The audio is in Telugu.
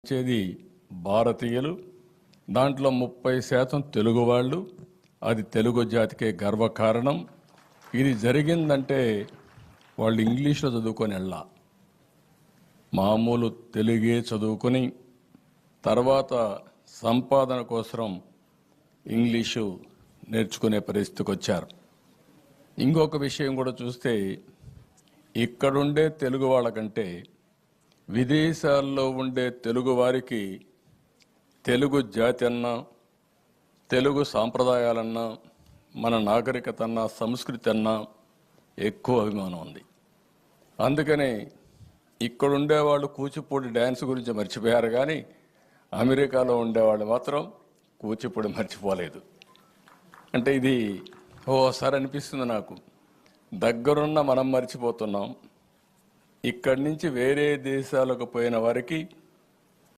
వచ్చేది భారతీయులు, దాంట్లో 30% తెలుగు వాళ్ళు. అది తెలుగు జాతికే గర్వకారణం. ఇది జరిగిందంటే వాళ్ళు ఇంగ్లీష్లో చదువుకొని వెళ్ళా, మామూలు తెలుగే చదువుకొని తర్వాత సంపాదన కోసం ఇంగ్లీషు నేర్చుకునే పరిస్థితికి వచ్చారు. ఇంకొక విషయం కూడా చూస్తే ఇక్కడుండే తెలుగు వాళ్ళకంటే విదేశాల్లో ఉండే తెలుగు వారికి తెలుగు జాతి అన్నా, తెలుగు సాంప్రదాయాలన్నా, మన నాగరికత అన్నా, సంస్కృతి అన్నా ఎక్కువ అభిమానం ఉంది. అందుకని ఇక్కడుండేవాళ్ళు కూచిపూడి డ్యాన్స్ గురించి మర్చిపోయారు, కానీ అమెరికాలో ఉండేవాళ్ళు మాత్రం కూచిపూడి మర్చిపోలేదు. అంటే ఇది ఓసారి అనిపిస్తుంది నాకు, దగ్గరున్న మనం మర్చిపోతున్నాం, ఇక్కడి నుంచి వేరే దేశాలకు పోయిన వారికి